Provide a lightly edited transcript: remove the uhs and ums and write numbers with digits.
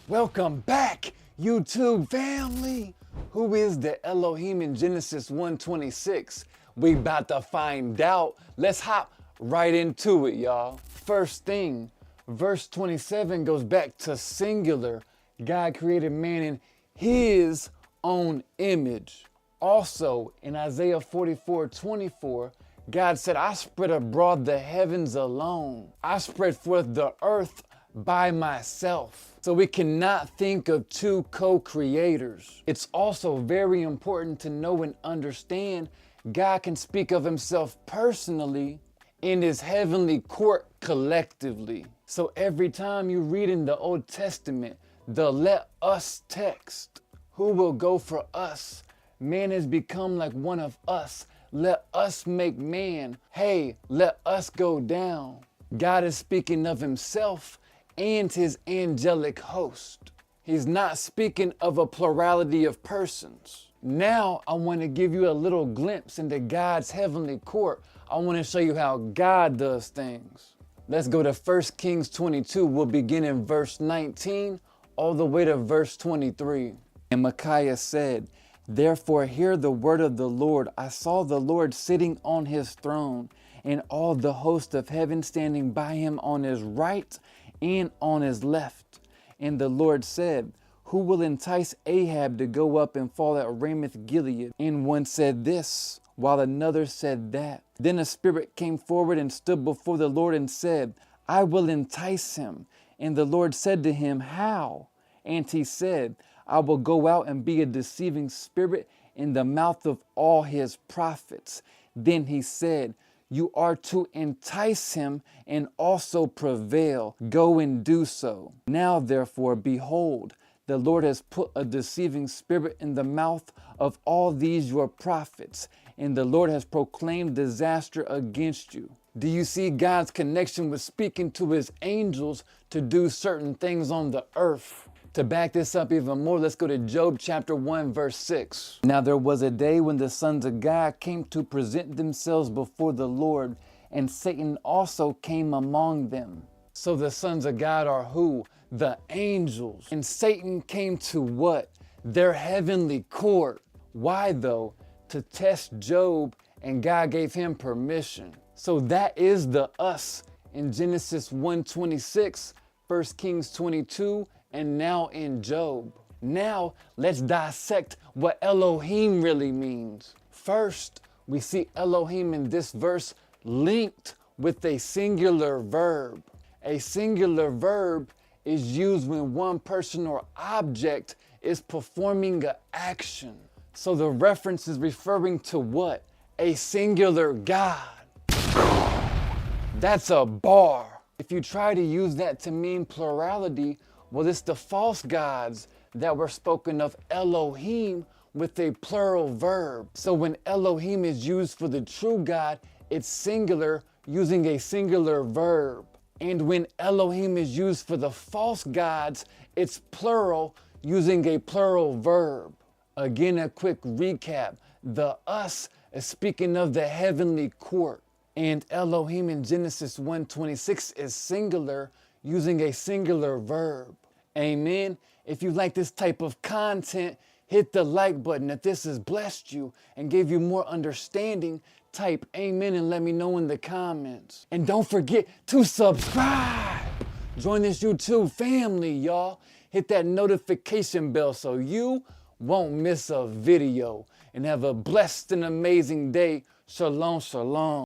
Welcome back, YouTube family. Who is the Elohim in Genesis 1:26? We about to find out. Let's hop right into it, y'all. First thing, verse 27 goes back to singular. God created man in his own image. Also, in Isaiah 44:24, God said, I spread abroad the heavens alone. I spread forth the earth by myself. So we cannot think of two co-creators. It's also very important to know and understand God can speak of himself personally in his heavenly court collectively. So every time you read in the Old Testament, the let us text, who will go for us? Man has become like one of us. Let us make man. Hey, let us go down. God is speaking of himself and his angelic host. He's not speaking of a plurality of persons. Now I want to give you a little glimpse into God's heavenly court. I want to show you how God does things. Let's go to 1 Kings 22. We'll begin in verse 19 all the way to verse 23. And Micaiah said, Therefore hear the word of the Lord. I saw the Lord sitting on his throne, and all the host of heaven standing by him on his right and on his left. And the Lord said, Who will entice Ahab to go up and fall at Ramoth Gilead? And one said this, while another said that. Then a spirit came forward and stood before the Lord and said, I will entice him. And the Lord said to him, How? And he said, I will go out and be a deceiving spirit in the mouth of all his prophets. Then he said, You are to entice him and also prevail. Go and do so. Now therefore, behold, the Lord has put a deceiving spirit in the mouth of all these your prophets, and the Lord has proclaimed disaster against you. Do you see God's connection with speaking to his angels to do certain things on the earth? To back this up even more, let's go to Job chapter 1, verse 6. Now there was a day when the sons of God came to present themselves before the Lord, and Satan also came among them. So the sons of God are who? The angels. And Satan came to what? Their heavenly court. Why though? To test Job, and God gave him permission. So that is the us in Genesis 1:26, 1 Kings 22, and now in Job. Now let's dissect what Elohim really means. First, we see Elohim in this verse linked with a singular verb. A singular verb is used when one person or object is performing an action. So the reference is referring to what? A singular God. That's a bar. If you try to use that to mean plurality, well, it's the false gods that were spoken of Elohim with a plural verb. So when Elohim is used for the true God, it's singular using a singular verb. And when Elohim is used for the false gods, it's plural using a plural verb. Again, a quick recap. The us is speaking of the heavenly court. And Elohim in Genesis 1:26 is singular using a singular verb. Amen. If you like this type of content, hit the like button. If this has blessed you and gave you more understanding, type amen and let me know in the comments. And don't forget to subscribe. Join this YouTube family, y'all. Hit that notification bell so you won't miss a video. And have a blessed and amazing day. Shalom, shalom.